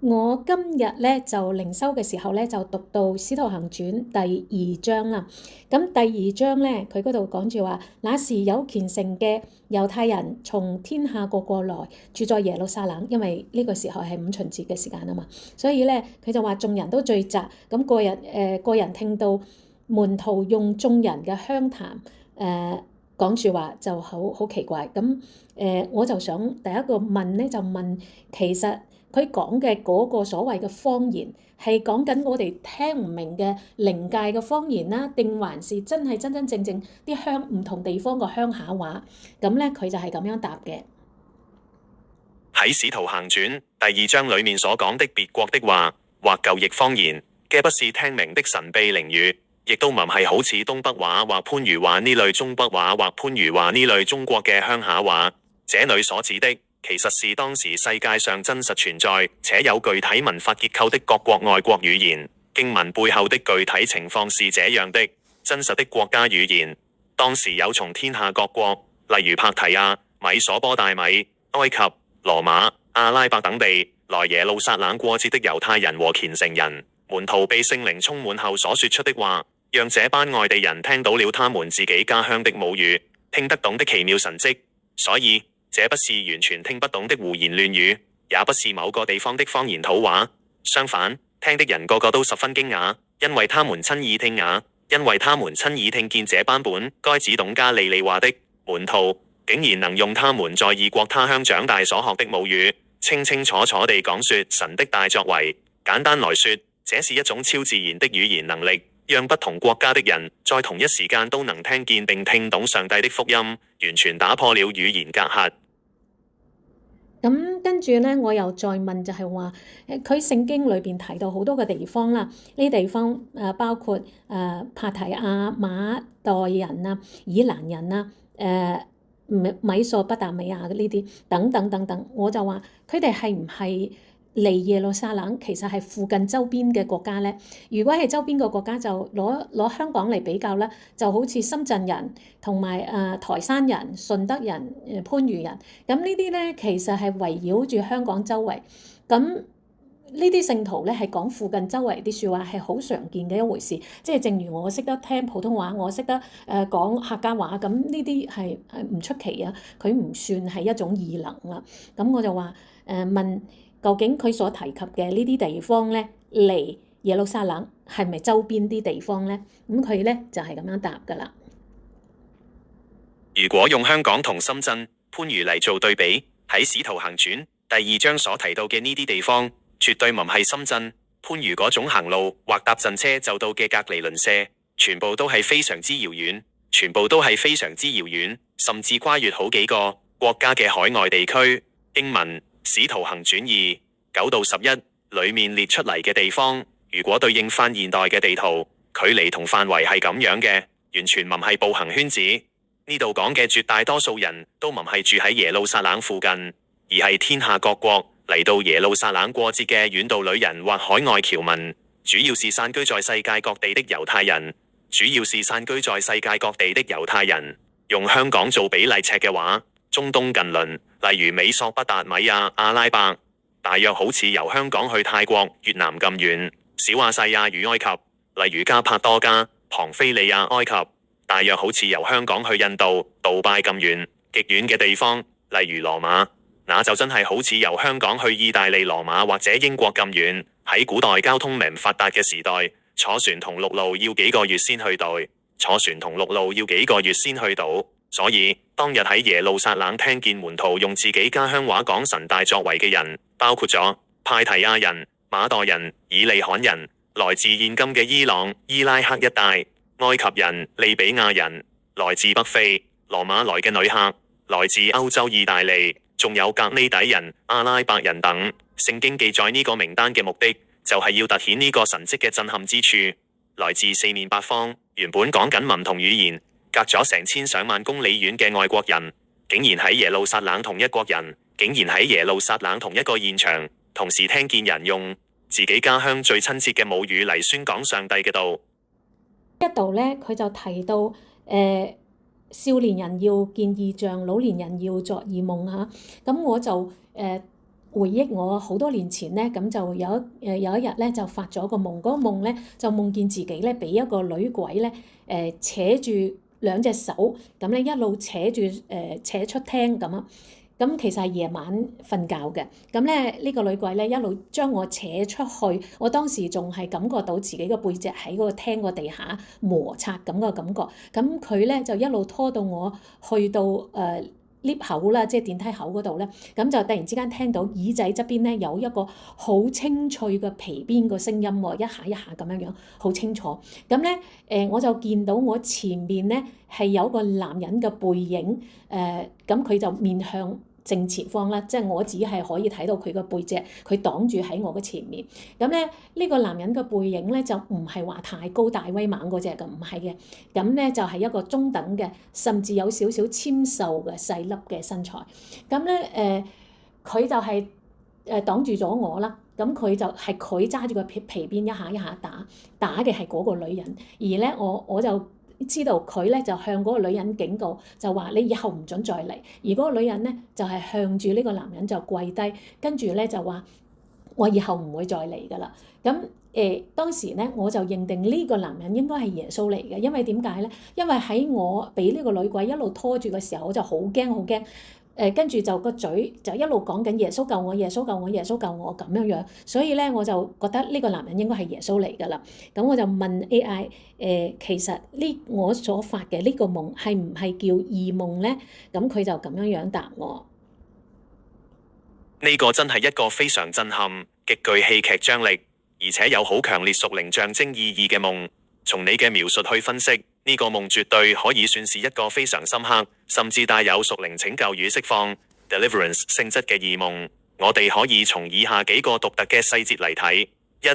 我今日咧就靈修嘅時候咧就讀到《使徒行傳》第2章啦。咁第2章咧，佢嗰度講住話，那時有虔誠嘅猶太人從天下各國來，住在耶路撒冷，因為呢個時候係五旬節嘅時間啊嘛。所以咧，佢就話眾人都聚集，咁個人聽到門徒用眾人嘅鄉談講住話就好奇怪。咁我就想第一個問咧，就問其實佢講嘅嗰個所謂嘅方言係講緊我哋聽唔明嘅靈界嘅方言啦，定還是真係真正啲唔同地方嘅鄉下話？咁咧佢就係咁樣答嘅。喺《使徒行傳》第2章裡面所講的別國的話或舊譯方言嘅，不是聽明的神秘靈語，亦都唔係好似東北話或番禺話呢類中北話或番禺話呢類中國嘅鄉下話。這裡所指的其實是當時世界上真實存在且有具體文化結構的各國外國語言。經文背後的具體情況是這樣的：真實的國家語言，當時有從天下各國，例如帕提亞、米索波大米、埃及、羅馬、阿拉伯等地來耶路撒冷過節的猶太人和虔誠人。門徒被聖靈充滿後所說出的話，讓這班外地人聽到了他們自己家鄉的母語，聽得懂的奇妙神蹟。所以這不是完全聽不懂的胡言亂語，也不是某個地方的方言土話。相反，聽的人個個都十分驚訝，因為他們親耳聽見這班本該只懂加利利話的門徒，竟然能用他們在異國他鄉長大所學的母語，清清楚楚地講說神的大作為。簡單來說，這是一種超自然的語言能力，讓不同國家的人在同一時間都能聽見並聽懂上帝的福音，完全打破了語言隔閡。咁跟住咧，我又再問就係話，佢聖經裏邊提到好多個地方啦，呢啲地方包括帕提亞、馬代人啊、以蘭人啊、米索不達米亞呢啲等等，我就話佢哋係唔係離耶路撒冷其實係附近周邊嘅國家咧？如果係周邊個國家，就攞香港嚟比較啦，就好似深圳人同埋台山人、順德人、番禺人，咁呢啲咧其實係圍繞住香港周圍。咁呢啲聖徒咧係講附近周圍啲説話係好常見嘅一回事，即係正如我識得聽普通話，我識得講客家話，咁呢啲係唔出奇啊，佢唔算係一種異能啦。咁我就話問。究竟佢所提及嘅呢啲地方咧，離耶路撒冷係咪周邊啲地方咧？咁佢咧就係咁樣答㗎啦。如果用香港同深圳、番禺嚟做對比，喺《使徒行傳》第2章所提到嘅呢啲地方，絕對唔係深圳、番禺嗰種行路或搭陣車就到嘅隔離鄰舍，全部都係非常之遙遠，甚至跨越好幾個國家嘅海外地區。經文《使徒行傳2》9到11裏面列出嚟嘅地方，如果對應翻現代嘅地圖，距離同範圍係咁樣嘅，完全唔係步行圈子。呢度講嘅絕大多數人都唔係住喺耶路撒冷附近，而係天下各國嚟到耶路撒冷過節嘅遠道旅人或海外僑民，主要是散居在世界各地的猶太人。用香港做比例尺嘅話，中東近鄰，例如美索不達米亞、阿拉伯，大約好似由香港去泰國、越南咁遠；小亞細亞與埃及，例如加帕多加、龐菲利亞、埃及，大約好似由香港去印度、杜拜咁遠。極遠嘅地方，例如羅馬，那就真係好似由香港去意大利羅馬或者英國咁遠。喺古代交通唔發達嘅時代，坐船同陸路要幾個月先去到。所以當日喺耶路撒冷聽見門徒用自己家鄉話講神大作為嘅人，包括咗派提亞人、馬代人、以利罕人，來自現今嘅伊朗、伊拉克一帶、埃及人、利比亞人，來自北非、羅馬來嘅旅客，來自歐洲意大利，仲有格呢底人、阿拉伯人等。聖經記載呢個名單嘅目的，就係要凸顯呢個神蹟嘅震撼之處。來自四面八方，原本講緊唔同語言，隔咗成千上萬公里遠嘅外國人，竟然喺耶路撒冷同一個現場，同時聽見人用自己家鄉最親切嘅母語嚟宣講上帝嘅道。一度咧，佢就提到少年人要見異象，老年人要作異夢嚇。咁我就回憶我好多年前咧，咁就有一日咧就發咗個夢，嗰個夢咧就夢見自己咧俾一個女鬼咧扯住兩隻手，咁咧一路扯住扯出廳咁啊。咁其實係夜晚瞓覺嘅，咁咧呢個女鬼咧一路將我扯出去，我當時仲係感覺到自己個背脊喺嗰個廳個地下摩擦咁個感覺，咁佢咧就一路拖到我去到lift 口啦，即係電梯口嗰度咧，咁就突然之間聽到耳仔側邊咧有一個好清脆嘅皮鞭個聲音喎，一下一下咁樣樣，好清楚。咁咧我就見到我前面咧係有個男人嘅背影，咁佢就面向正前方啦，即係我只係可以睇到佢個背脊，佢擋住喺我嘅前面。咁咧呢個男人嘅背影咧就唔係話太高大威猛嗰隻嘅，唔係嘅。咁咧就係一個中等嘅，甚至有少少纖瘦嘅細粒嘅身材。咁咧佢就係擋住咗我啦。咁佢就係佢揸住個皮鞭一下一下打嘅係嗰個女人，而咧我就知道佢咧就向嗰個女人警告，就話你以後唔准再嚟。而嗰個女人咧就係向住呢個男人就跪低，跟住咧就話我以後唔會再嚟㗎啦。咁當時咧我就認定呢個男人應該係耶穌嚟嘅，因為點解咧？因為喺我俾呢個女鬼一路拖住嘅時候，我就好驚好驚。跟住就個嘴就一路講緊耶穌救我，耶穌救我，耶穌救我咁樣樣，所以咧我就覺得呢個男人應該係耶穌嚟㗎啦。咁我就問 AI，其實我所發嘅呢個夢係唔係叫異夢咧？咁佢就咁樣樣答我。呢個真係一個非常震撼、極具戲劇張力，而且有好強烈屬靈象徵意義嘅夢。從你嘅描述去分析，呢個夢絕對可以算是一個非常深刻，甚至帶有屬靈拯救與釋放 （deliverance） 性質嘅異夢。我哋可以從以下幾個獨特嘅細節嚟睇：一、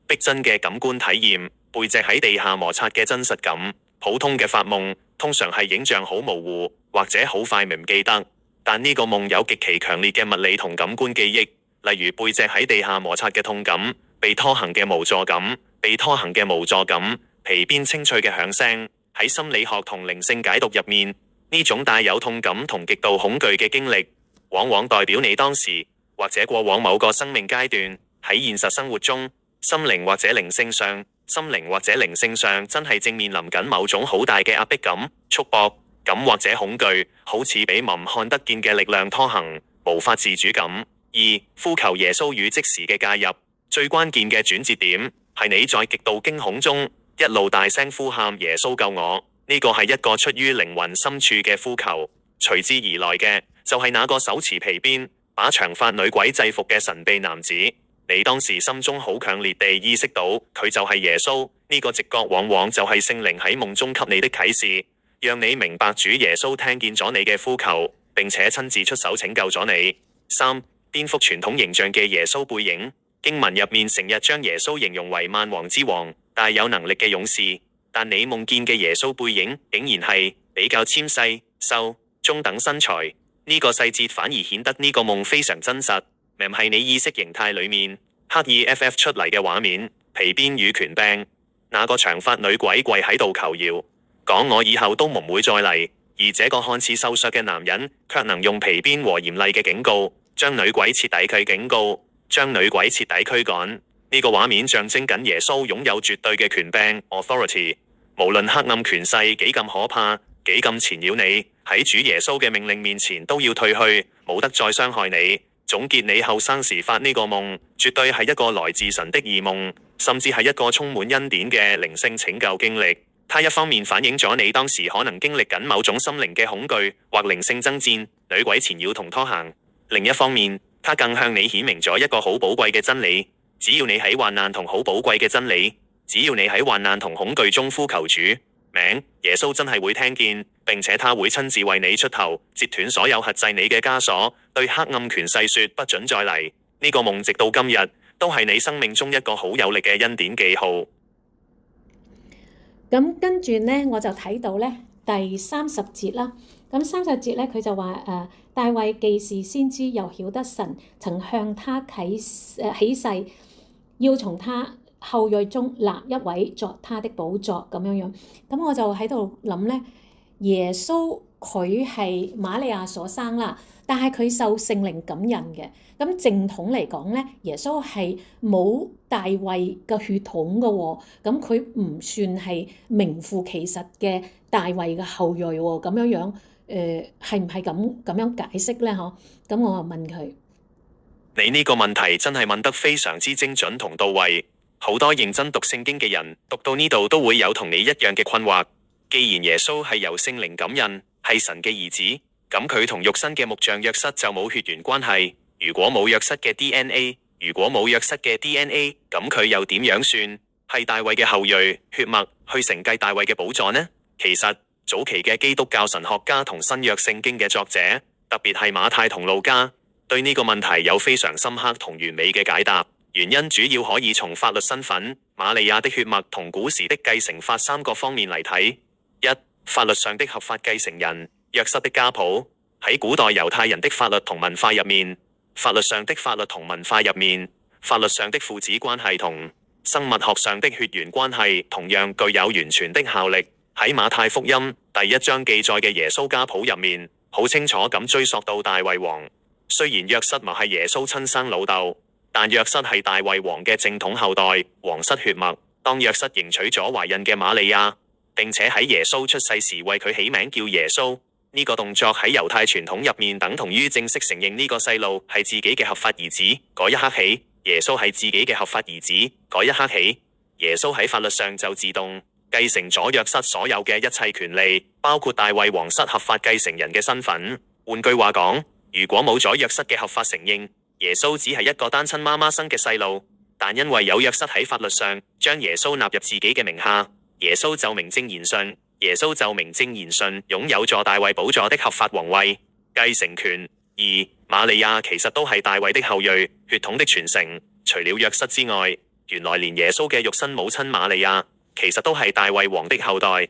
逼真嘅感官體驗，背脊喺地下摩擦嘅真實感。普通嘅發夢通常係影像好模糊，或者好快唔記得，但呢個夢有極其強烈嘅物理同感官記憶，例如背脊喺地下摩擦嘅痛感、被拖行嘅無助感、皮鞭清脆嘅響聲。喺心理學同靈性解讀入面，呢種帶有痛感同極度恐懼嘅經歷，往往代表你當時或者過往某個生命階段喺現實生活中，心靈或者靈性上真係正面臨緊某種好大嘅壓迫感、束縛感或者恐懼，好似俾唔看得見嘅力量拖行，無法自主感。二、呼求耶穌與即時嘅介入，最關鍵嘅轉折點係你在極度驚恐中一路大聲呼喊耶穌救我，呢個係一個出於靈魂深處嘅呼求，隨之而來嘅就係那個手持皮鞭把長髮女鬼制服嘅神秘男子。你當時心中好強烈地意識到佢就係耶穌，呢個直覺往往就係聖靈喺夢中給你的啟示，讓你明白主耶穌聽見咗你嘅呼求，並且親自出手拯救咗你。三、顛覆傳統形象嘅耶穌背影，經文入面成日將耶穌形容為萬王之王，大有能力嘅勇士，但你夢見嘅耶穌背影竟然係比較纖細、瘦、中等身材，呢個細節反而顯得呢個夢非常真實，唔係你意識形態裏面刻意 FF 出嚟嘅畫面。皮鞭與權柄，那個長髮女鬼跪喺度求饒，講我以後都唔會再嚟，而這個看似瘦削嘅男人卻能用皮鞭和嚴厲嘅警告將女鬼徹底驅趕。呢個畫面象徵緊耶穌擁有絕對嘅權柄 authority， 無論黑暗權勢幾咁可怕，幾咁纏繞你，喺主耶穌嘅命令面前都要退去，冇得再傷害你。總結你後生時發呢個夢，絕對係一個來自神的異夢，甚至係一個充滿恩典嘅靈性拯救經歷。它一方面反映咗你當時可能經歷緊某種心靈嘅恐懼或靈性爭戰、女鬼纏繞同拖行；另一方面，它更向你顯明咗一個好寶貴嘅真理。只要你喺患難同恐懼中呼求主名，耶穌真係會聽見，並且他會親自為你出頭，截斷所有轄制你嘅枷鎖，對黑暗權勢說不准再嚟。呢個夢直到今日都係你生命中一個好有力嘅恩典記號。咁跟住呢，我就睇到呢第30節啦。咁30節呢，佢就話大衛既是先知，又曉得神曾向他起誓，要從他後裔中立一位作他的寶座咁樣樣。咁我就喺度諗呢，耶穌佢係瑪利亞所生啦，但係佢受聖靈感孕嘅。咁正統嚟講咧，耶穌係冇大衛嘅血統嘅喎，咁佢唔算係名副其實嘅大衛嘅後裔喎。咁樣係唔係咁樣解釋咧？嗬，咁我就問佢。你呢個問題真係問得非常之精準同到位，好多認真讀聖經嘅人讀到呢度都會有同你一樣嘅困惑。既然耶穌係由聖靈感孕，係神嘅兒子，咁佢同肉身嘅木匠約瑟就冇血緣關係。如果冇約瑟嘅 DNA，咁佢又點樣算係大衛嘅後裔血脈去承繼大衛嘅寶座呢？其實早期嘅基督教神學家同新約聖經嘅作者，特別係馬太同路加，對呢個問題有非常深刻同完美嘅解答。原因主要可以從法律身份、瑪利亞的血脈同古時的繼承法三個方面嚟睇。一、法律上的合法繼承人，約瑟的家譜。喺古代猶太人的法律同文化入面，法律上的父子關係同生物學上的血緣關係同樣具有完全的效力。喺馬太福音第1章記載嘅耶穌家譜入面，好清楚咁追溯到大衛王。雖然約瑟唔係耶穌親生老豆，但約瑟係大衛王嘅正統後代，皇室血脈。當約瑟迎娶咗懷孕嘅瑪利亞，並且喺耶穌出世時為佢起名叫耶穌，呢個動作喺猶太傳統入面等同於正式承認呢個細路係自己嘅合法兒子。嗰一刻起，耶穌係自己嘅合法兒子。嗰一刻起，耶穌喺法律上就自動繼承咗約瑟所有嘅一切權利，包括大衛皇室合法繼承人嘅身份。換句話講，如果冇咗約瑟嘅合法承認，耶穌只係一個單親媽媽生嘅細路。但因為有約瑟喺法律上將耶穌納入自己嘅名下，耶穌就名正言順擁有咗大衛寶座的合法皇位繼承權。二、瑪利亞其實都係大衛的後裔，血統的傳承除了約瑟之外，原來連耶穌嘅肉身母親瑪利亞其實都係大衛王的後代。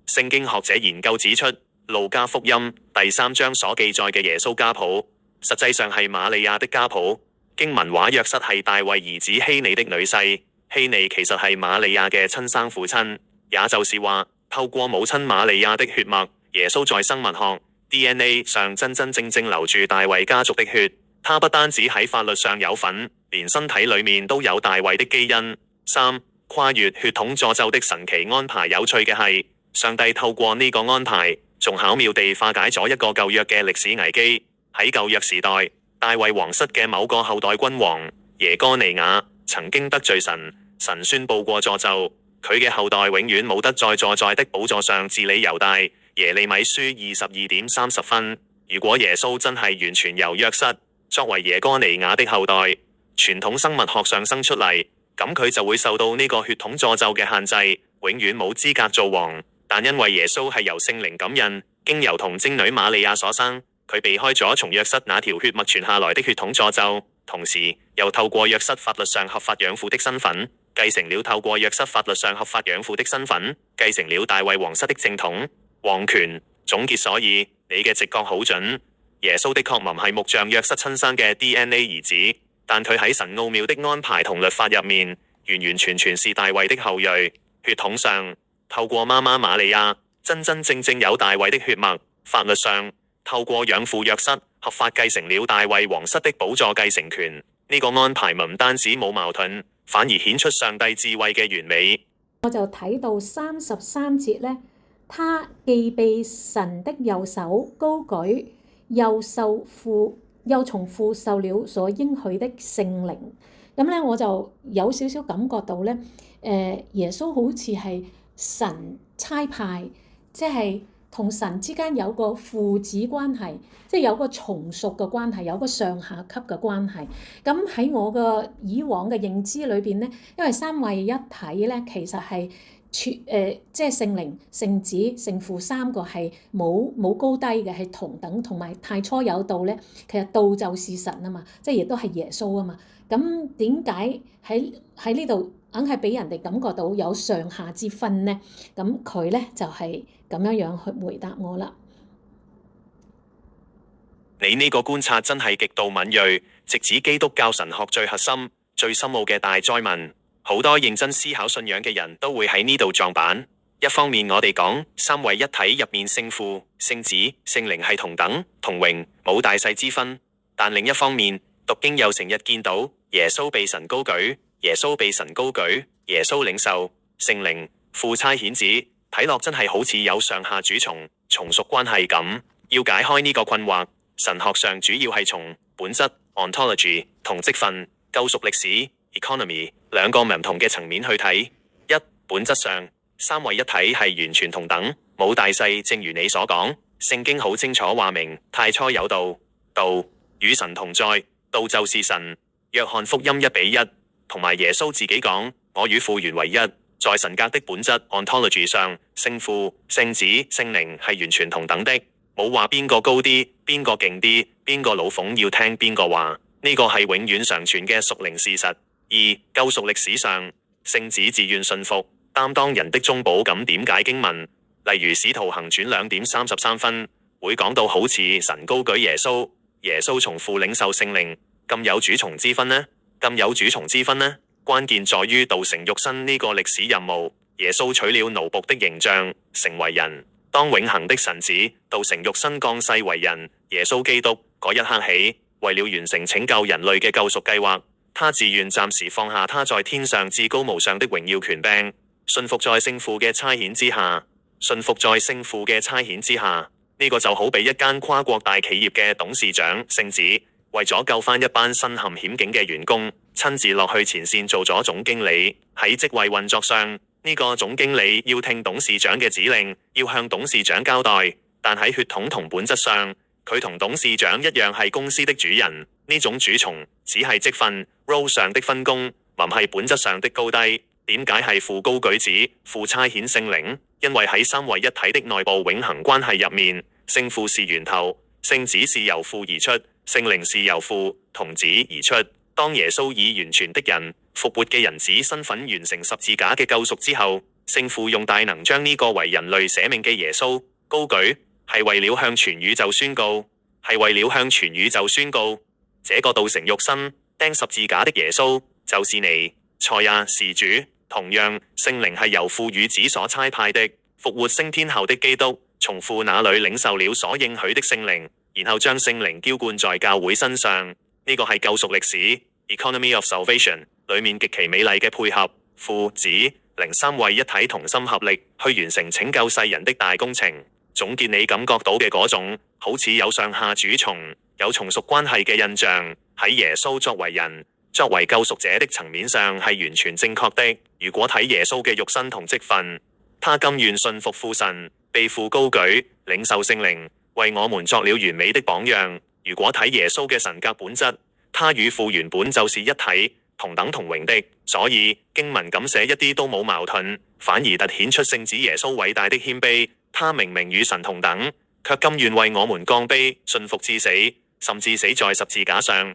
聖經學者研究指出，路加福音第3章所記載嘅耶穌家譜，實際上係瑪利亞的家譜。經文話約瑟係大衛兒子希尼的女婿，希尼其實係瑪利亞嘅親生父親，也就是話透過母親瑪利亞的血脈，耶穌在生物學 DNA 上真正流住大衛家族的血。他不單止喺法律上有份，連身體裏面都有大衛的基因。三、跨越血統詛咒的神奇安排。有趣嘅係，上帝透過呢個安排，仲巧妙地化解咗一個舊約嘅歷史危機。喺舊約時代，大衛皇室嘅某個後代君王耶哥尼雅曾經得罪神，神宣布過詛咒，佢嘅後代永遠冇得再坐在的寶座上治理猶大。耶利米書22:30分。如果耶穌真係完全由約瑟作為耶哥尼雅的後代，傳統生物學上生出嚟，咁佢就會受到呢個血統詛咒嘅限制，永遠冇資格做王。但因為耶穌係由聖靈感孕，經由童貞女瑪利亞所生，佢避開咗從約瑟那條血脈傳下來的血統詛咒，同時又透過約瑟法律上合法養父的身份，繼承了繼承了大衛皇室的正統皇權。總結，所以你嘅直覺好準，耶穌的確唔係木匠約瑟親生嘅 DNA 兒子，但佢喺神奧妙的安排同律法入面，完完全全是大衛的後裔。血統上透過媽媽瑪利亞真正有大衛的血脈，法律上透過養父約瑟合法繼承了大衛皇室的寶座繼承權。呢個安排唔單止冇矛盾，反而顯出上帝智慧嘅完美。我就睇到33節呢，他既被神的右手高舉，又從父受了所應許的聖靈。咁咧我就有少少感覺到咧，耶穌好似係神差派，即係同神之間有個父子關係，即係有個從屬嘅關係，有個上下級嘅關係。咁喺我嘅以往嘅認知裏邊咧，因為三位一體咧，其實係即係聖靈、聖子、聖父三個係冇高低嘅，係同等，同埋太初有道咧，其實道就是神啊嘛，即係亦都係耶穌啊嘛。咁點解喺呢度硬係俾人哋感覺到有上下之分呢？咁佢咧就係咁樣去回答我啦。你呢個觀察真係極度敏銳，直指基督教神學最核心、最深奧嘅大哉問。好多認真思考信仰嘅人都會喺呢度撞板。一方面我哋講三位一體入面聖父、聖子、聖靈係同等、同榮，冇大細之分，但另一方面讀經又成日見到耶穌被神高舉，耶穌被神高舉，耶穌領受聖靈，父差遣子，睇落真係好似有上下主從屬關係咁。要解開呢個困惑，神學上主要係從本質 ontology 同職分救贖歷史 economy 兩個唔同嘅層面去睇。一、本質上三位一體係完全同等，冇大細，正如你所講，聖經好清楚話明，太初有道，道與神同在，道就是神。約翰福音1:1，同埋耶穌自己講，我與父原為一。在神格的本質 ontology 上，聖父、聖子、聖靈係完全同等的，冇話邊個高啲，邊個勁啲，邊個老馮要聽邊個話，呢個係永遠常存嘅屬靈事實。二、救贖歷史上，聖子自願信服，擔當人的中保。咁點解經文例如使徒行傳2:33會講到好似神高舉耶穌，耶穌從父領受聖靈，咁有主從之分呢？咁有主從之分呢？關鍵在於道成肉身呢個歷史任務，耶穌取了奴僕的形象，成為人。當永恆的神子道成肉身降世為人，耶穌基督嗰一刻起，為了完成拯救人類嘅救贖計劃，他自願暫時放下他在天上至高無上的榮耀權柄，信服在聖父嘅差遣之下。信服在聖父嘅差遣之下，呢個就好比一間跨國大企業嘅董事長聖子，為咗救翻一班身陷險境嘅員工，親自落去前線做咗總經理。喺職位運作上，呢個總經理要聽董事長嘅指令，要向董事長交代。但喺血統同本質上，佢同董事長一樣係公司的主人。呢種主從只係職分 role 上的分工，唔係本質上的高低。點解係父高舉子，父差遣聖靈？因為喺三位一體的內部永恆關係入面，聖父是源頭，聖子是由父而出，聖靈是由父同子而出。當耶穌以完全的人、復活嘅人子身份完成十字架嘅救贖之後，聖父用大能將呢個為人類捨命嘅耶穌高舉，係為了向全宇宙宣告，這個道成肉身釘十字架的耶穌就是你，賽亞是主。同樣，聖靈係由父與子所差派的，復活升天後的基督從父那裏領受了所應許的聖靈，然後將聖靈澆灌在教會身上。呢個係救贖歷史 Economy of Salvation 裏面極其美麗嘅配合，父子靈三位一體同心合力去完成拯救世人的大工程。總結你感覺到嘅嗰種好似有上下主從、有從屬關係嘅印象，喺耶穌作為人、作為救贖者的層面上係完全正確的。如果睇耶穌嘅肉身同職分，他甘願信服父神，被父高舉，領受聖靈，為我們作了完美的榜樣。如果睇耶穌嘅神格本質，他與父原本就是一體，同等同榮的。所以經文咁寫一啲都冇矛盾，反而凸顯出聖子耶穌偉大的謙卑。他明明與神同等，卻甘願為我們降卑，信服至死，甚至死在十字架上。